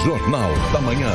Jornal da Manhã.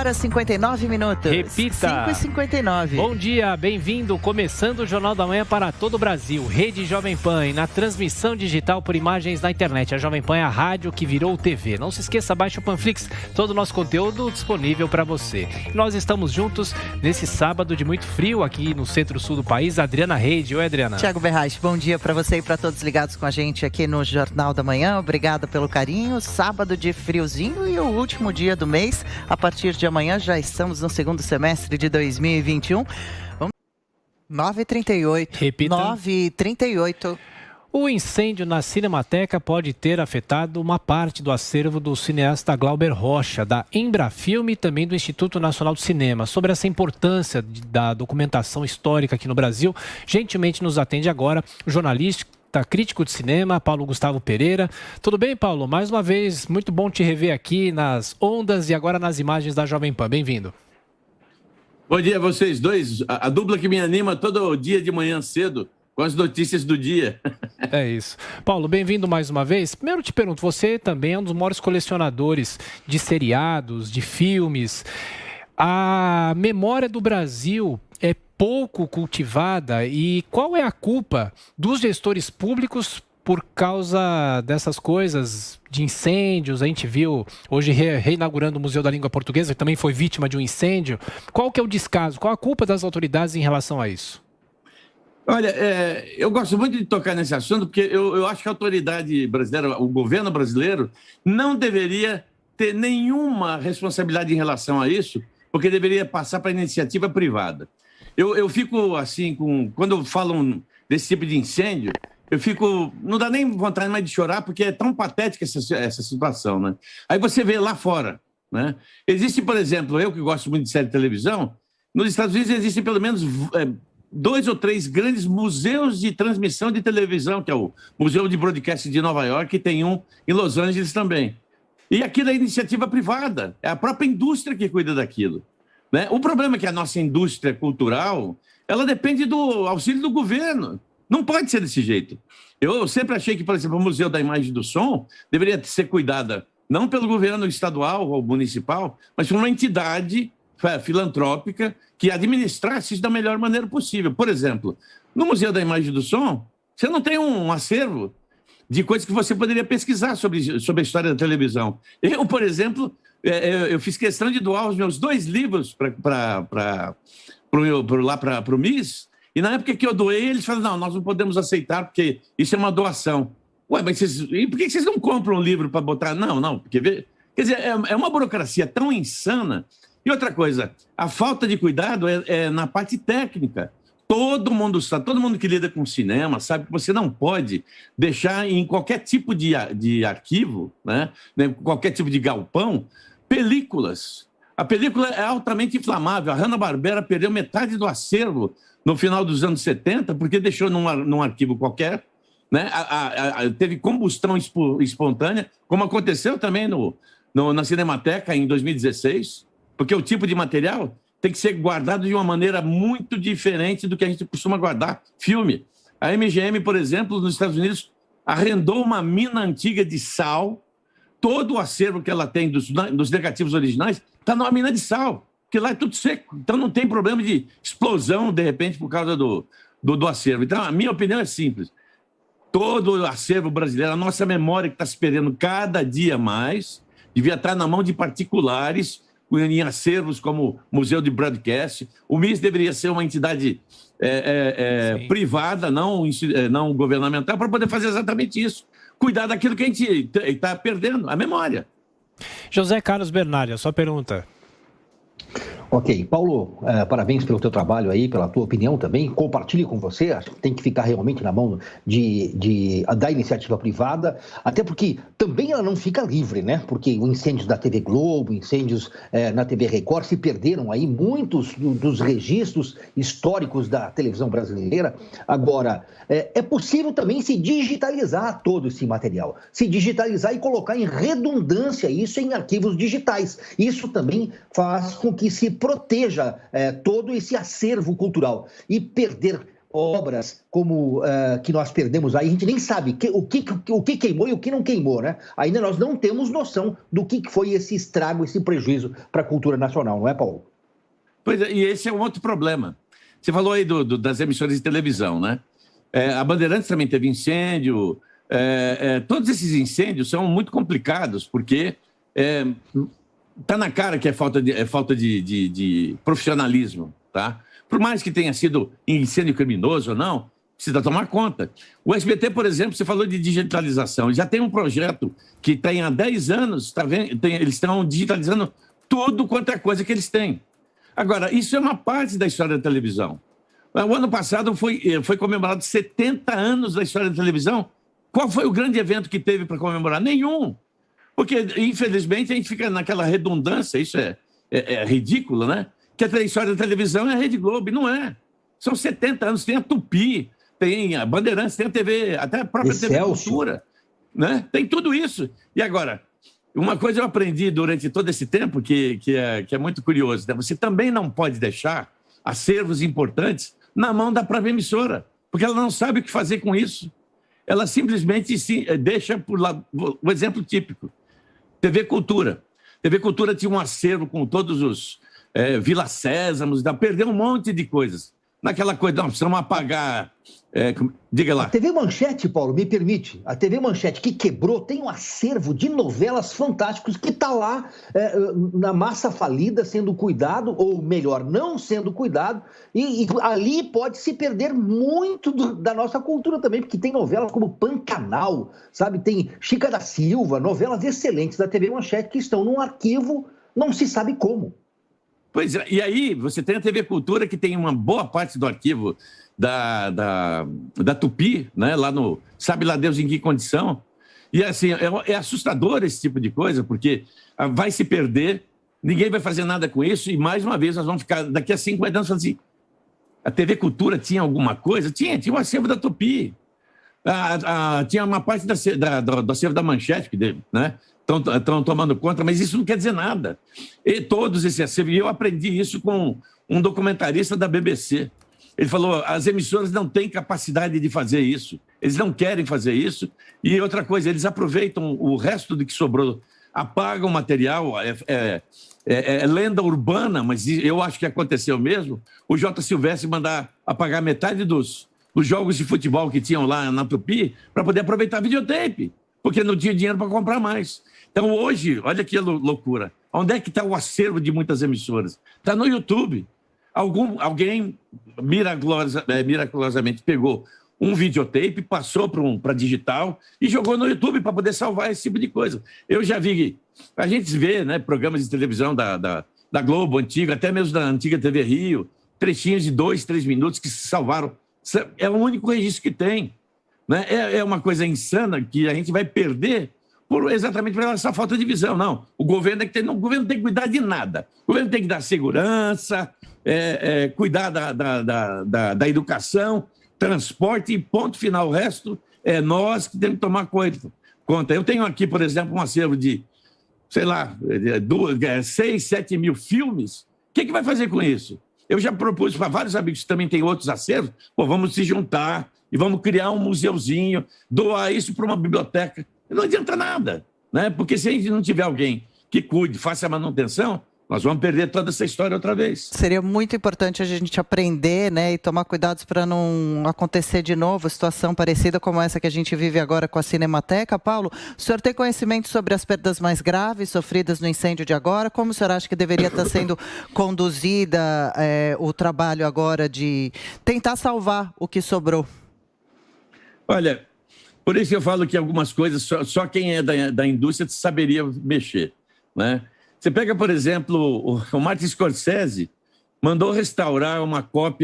5h59. Repita. 5h59. Bom dia, bem-vindo. Começando o Jornal da Manhã para todo o Brasil. Rede Jovem Pan e na transmissão digital por imagens na internet. A Jovem Pan é a rádio que virou TV. Não se esqueça, baixe o Panflix. Todo o nosso conteúdo disponível para você. Nós estamos juntos nesse sábado de muito frio aqui no centro-sul do país. Adriana Reide. Oi, Adriana. Tiago Berraich, bom dia para você e para todos ligados com a gente aqui no Jornal da Manhã. Obrigada pelo carinho. Sábado de friozinho e o último dia do mês. A partir de amanhã já estamos no segundo semestre de 2021. 9h38. Repita. 9h38. O incêndio na Cinemateca pode ter afetado uma parte do acervo do cineasta Glauber Rocha, da Embrafilme e também do Instituto Nacional do Cinema. Sobre essa importância da documentação histórica aqui no Brasil, gentilmente nos atende agora o jornalista, crítico de cinema, Paulo Gustavo Pereira. Tudo bem, Paulo? Mais uma vez, muito bom te rever aqui nas ondas e agora nas imagens da Jovem Pan. Bem-vindo. Bom dia a vocês dois. A dupla que me anima todo dia de manhã cedo com as notícias do dia. É isso. Paulo, bem-vindo mais uma vez. Primeiro te pergunto, você também é um dos maiores colecionadores de seriados, de filmes. A memória do Brasil é pouco cultivada e qual é a culpa dos gestores públicos por causa dessas coisas de incêndios? A gente viu hoje reinaugurando o Museu da Língua Portuguesa, que também foi vítima de um incêndio. Qual que é o descaso? Qual a culpa das autoridades em relação a isso? Olha, eu gosto muito de tocar nesse assunto porque eu acho que a autoridade brasileira, o governo brasileiro, não deveria ter nenhuma responsabilidade em relação a isso, porque deveria passar para a iniciativa privada. Eu fico assim, quando falam desse tipo de incêndio, eu fico, não dá nem vontade mais de chorar, porque é tão patética essa situação, né? Aí você vê lá fora, né? Existe, por exemplo, eu que gosto muito de série de televisão, nos Estados Unidos existem pelo menos 2 ou 3 grandes museus de transmissão de televisão, que é o Museu de Broadcast de Nova York, e tem um em Los Angeles também. E aquilo é iniciativa privada, é a própria indústria que cuida daquilo. Né? O problema é que a nossa indústria cultural, ela depende do auxílio do governo. Não pode ser desse jeito. Eu sempre achei que, por exemplo, o Museu da Imagem e do Som deveria ser cuidada não pelo governo estadual ou municipal, mas por uma entidade filantrópica que administrasse isso da melhor maneira possível. Por exemplo, no Museu da Imagem e do Som, você não tem um acervo de coisas que você poderia pesquisar sobre a história da televisão. Eu, por exemplo, eu fiz questão de doar os meus 2 livros para o MIS, e na época que eu doei, eles falaram, não, nós não podemos aceitar, porque isso é uma doação. Ué, mas por que vocês não compram um livro para botar? Não, porque... Quer dizer, é uma burocracia tão insana. E outra coisa, a falta de cuidado é na parte técnica. Todo mundo sabe, todo mundo que lida com cinema sabe que você não pode deixar em qualquer tipo de arquivo, né, qualquer tipo de galpão, películas. A película é altamente inflamável. A Hanna-Barbera perdeu metade do acervo no final dos anos 70 porque deixou num arquivo qualquer, né? Teve combustão espontânea, como aconteceu também na Cinemateca em 2016, porque o tipo de material tem que ser guardado de uma maneira muito diferente do que a gente costuma guardar filme. A MGM, por exemplo, nos Estados Unidos, arrendou uma mina antiga de sal. Todo o acervo que ela tem dos negativos originais está numa mina de sal, porque lá é tudo seco. Então não tem problema de explosão, de repente, por causa do acervo. Então, a minha opinião é simples. Todo o acervo brasileiro, a nossa memória que está se perdendo cada dia mais, devia estar na mão de particulares, em acervos como o Museu de Broadcast. O MIS deveria ser uma entidade privada, não governamental, para poder fazer exatamente isso. Cuidar daquilo que a gente está perdendo, a memória. José Carlos Bernardi, a sua pergunta. Ok, Paulo, parabéns pelo teu trabalho aí, pela tua opinião também. Compartilhe com você, acho que tem que ficar realmente na mão da iniciativa privada, até porque também ela não fica livre, né? Porque incêndios da TV Globo, incêndios na TV Record, se perderam aí muitos dos registros históricos da televisão brasileira. Agora, é possível também se digitalizar todo esse material, se digitalizar e colocar em redundância isso em arquivos digitais. Isso também faz com que se proteja todo esse acervo cultural. E perder obras como que nós perdemos aí, a gente nem sabe o que queimou e o que não queimou, né? Ainda nós não temos noção do que foi esse estrago, esse prejuízo para a cultura nacional, não é, Paulo? Pois é, e esse é um outro problema. Você falou aí das emissoras de televisão, né? A Bandeirantes também teve incêndio. Todos esses incêndios são muito complicados, porque está na cara que é falta de profissionalismo, tá? Por mais que tenha sido incêndio criminoso ou não, precisa tomar conta. O SBT, por exemplo, você falou de digitalização, já tem um projeto que tem há 10 anos, tá vendo? Eles estão digitalizando tudo quanto é coisa que eles têm. Agora, isso é uma parte da história da televisão. O ano passado foi comemorado 70 anos da história da televisão. Qual foi o grande evento que teve para comemorar? Nenhum. Porque, infelizmente, a gente fica naquela redundância, isso é ridículo, né? Que a história da televisão é a Rede Globo, e não é. São 70 anos, tem a Tupi, tem a Bandeirantes, tem a TV, até a própria TV Cultura, né? Tem tudo isso. E agora, uma coisa eu aprendi durante todo esse tempo, que é muito curioso, né? Você também não pode deixar acervos importantes na mão da própria emissora, porque ela não sabe o que fazer com isso. Ela simplesmente deixa por lá. O exemplo típico, TV Cultura. TV Cultura tinha um acervo com todos os Vila Sésamos, perdeu um monte de coisas. Naquela coisa, não, precisamos apagar... diga lá. A TV Manchete, Paulo, me permite, a TV Manchete que quebrou tem um acervo de novelas fantásticos que está lá na massa falida, sendo cuidado, ou melhor, não sendo cuidado, e ali pode se perder muito da nossa cultura também, porque tem novelas como Pantanal, sabe? Tem Chica da Silva, novelas excelentes da TV Manchete que estão num arquivo, não se sabe como. Pois é, e aí você tem a TV Cultura, que tem uma boa parte do arquivo da Tupi, né, lá no sabe lá Deus em que condição. E assim, é assustador esse tipo de coisa, porque vai se perder, ninguém vai fazer nada com isso, e mais uma vez nós vamos ficar, daqui a 50 anos, assim, a TV Cultura tinha alguma coisa? Tinha o acervo da Tupi, tinha uma parte do acervo da Manchete, né? Estão tomando conta, mas isso não quer dizer nada. E todos esses acervos, e eu aprendi isso com um documentarista da BBC. Ele falou, as emissoras não têm capacidade de fazer isso, eles não querem fazer isso. E outra coisa, eles aproveitam o resto do que sobrou, apagam o material, é lenda urbana, mas eu acho que aconteceu mesmo, o J. Silvestre mandar apagar metade dos jogos de futebol que tinham lá na Tupi para poder aproveitar videotape, porque não tinha dinheiro para comprar mais. Então, hoje, olha que loucura. Onde é que está o acervo de muitas emissoras? Está no YouTube. Alguém miraculosamente pegou um videotape, passou para digital e jogou no YouTube para poder salvar esse tipo de coisa. Eu já vi, a gente vê, né, programas de televisão da Globo antiga, até mesmo da antiga TV Rio, trechinhos de 2, 3 minutos que se salvaram. É o único registro que tem. Né? É uma coisa insana que a gente vai perder exatamente por essa falta de visão. Não, o governo tem que cuidar de nada. O governo tem que dar segurança, cuidar da educação, transporte e ponto final. O resto é nós que temos que tomar conta. Eu tenho aqui, por exemplo, um acervo de, sei lá, 6, 7 mil filmes. O que vai fazer com isso? Eu já propus para vários amigos que também têm outros acervos, vamos se juntar e vamos criar um museuzinho, doar isso para uma biblioteca. Não adianta nada, né? Porque se a gente não tiver alguém que cuide, faça a manutenção, nós vamos perder toda essa história outra vez. Seria muito importante a gente aprender, né, e tomar cuidados para não acontecer de novo situação parecida como essa que a gente vive agora com a Cinemateca. Paulo, o senhor tem conhecimento sobre as perdas mais graves sofridas no incêndio de agora? Como o senhor acha que deveria estar sendo conduzida o trabalho agora de tentar salvar o que sobrou? Olha, por isso eu falo que algumas coisas só quem é da indústria saberia mexer, né? Você pega, por exemplo, o Martin Scorsese mandou restaurar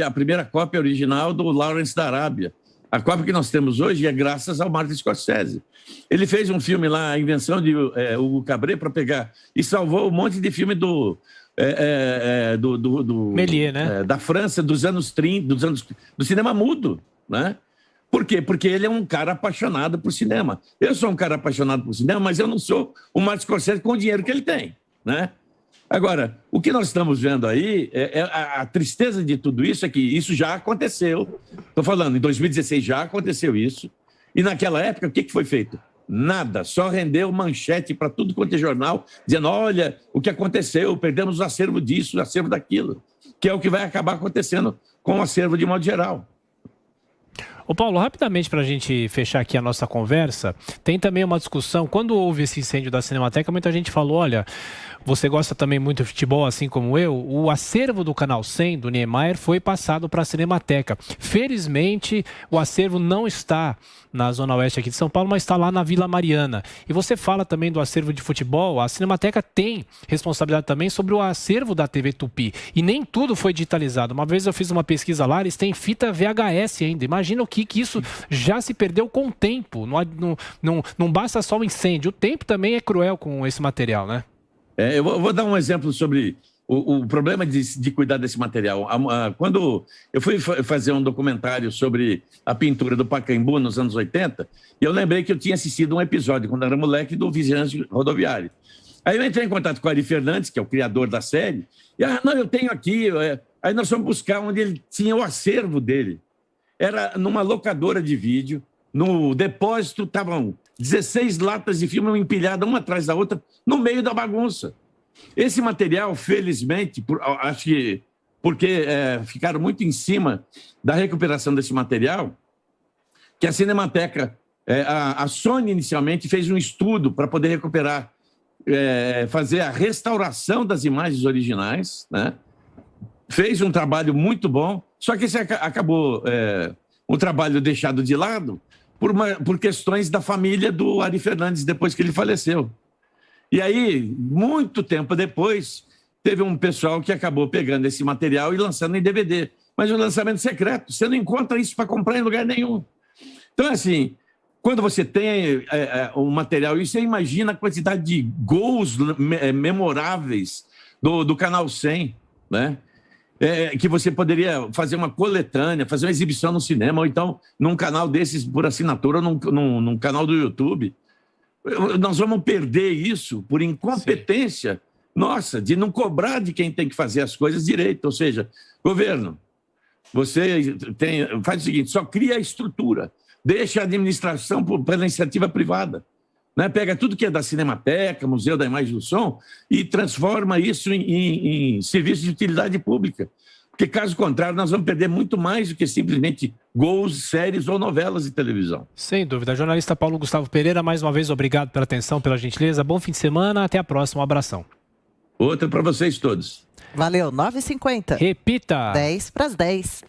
a primeira cópia original do Lawrence da Arábia. A cópia que nós temos hoje é graças ao Martin Scorsese. Ele fez um filme lá, A Invenção de Hugo Cabret, para pegar, e salvou um monte de filme do Méliès, né? Da França, dos anos 30, do cinema mudo, né? Por quê? Porque ele é um cara apaixonado por cinema. Eu sou um cara apaixonado por cinema, mas eu não sou o Martin Scorsese com o dinheiro que ele tem, né? Agora, o que nós estamos vendo aí, a tristeza de tudo isso é que isso já aconteceu. Estou falando, em 2016 já aconteceu isso. E naquela época, o que foi feito? Nada, só rendeu manchete para tudo quanto é jornal, dizendo, olha, o que aconteceu, perdemos o acervo disso, o acervo daquilo, que é o que vai acabar acontecendo com o acervo de modo geral. Ô Paulo, rapidamente para a gente fechar aqui a nossa conversa, tem também uma discussão, quando houve esse incêndio da Cinemateca, muita gente falou, olha, você gosta também muito de futebol, assim como eu, o acervo do Canal 100, do Niemeyer, foi passado para a Cinemateca. Felizmente, o acervo não está na Zona Oeste aqui de São Paulo, mas está lá na Vila Mariana. E você fala também do acervo de futebol, a Cinemateca tem responsabilidade também sobre o acervo da TV Tupi. E nem tudo foi digitalizado. Uma vez eu fiz uma pesquisa lá, eles têm fita VHS ainda. Imagina o que isso já se perdeu com o tempo. Não basta só o incêndio, o tempo também é cruel com esse material, né? Eu vou dar um exemplo sobre o problema de cuidar desse material. Quando eu fui fazer um documentário sobre a pintura do Pacaembu nos anos 80, e eu lembrei que eu tinha assistido um episódio, quando era moleque, do Vigilância Rodoviária. Aí eu entrei em contato com o Ari Fernandes, que é o criador da série, e não, eu tenho aqui. Aí nós fomos buscar onde ele tinha o acervo dele. Era numa locadora de vídeo, no depósito estavam 16 latas de filme empilhadas uma atrás da outra, no meio da bagunça. Esse material, felizmente, acho que porque ficaram muito em cima da recuperação desse material, que a Cinemateca, a Sony inicialmente fez um estudo para poder recuperar, fazer a restauração das imagens originais, né? Fez um trabalho muito bom, só que esse acabou um trabalho deixado de lado por questões da família do Ari Fernandes, depois que ele faleceu. E aí, muito tempo depois, teve um pessoal que acabou pegando esse material e lançando em DVD. Mas o lançamento secreto, você não encontra isso para comprar em lugar nenhum. Então, assim, quando você tem um material, e você imagina a quantidade de gols memoráveis do Canal 100, né? Que você poderia fazer uma coletânea, fazer uma exibição no cinema, ou então num canal desses por assinatura, num canal do YouTube. Nós vamos perder isso por incompetência nossa, de não cobrar de quem tem que fazer as coisas direito. Ou seja, governo, você faz o seguinte, só cria a estrutura, deixa a administração pela iniciativa privada. Né? Pega tudo que é da Cinemateca, Museu da Imagem e do Som e transforma isso em serviço de utilidade pública. Porque, caso contrário, nós vamos perder muito mais do que simplesmente gols, séries ou novelas de televisão. Sem dúvida. Jornalista Paulo Gustavo Pereira, mais uma vez, obrigado pela atenção, pela gentileza. Bom fim de semana, até a próxima. Um abração. Outra para vocês todos. Valeu, 9h50. Repita. 10 para as 10.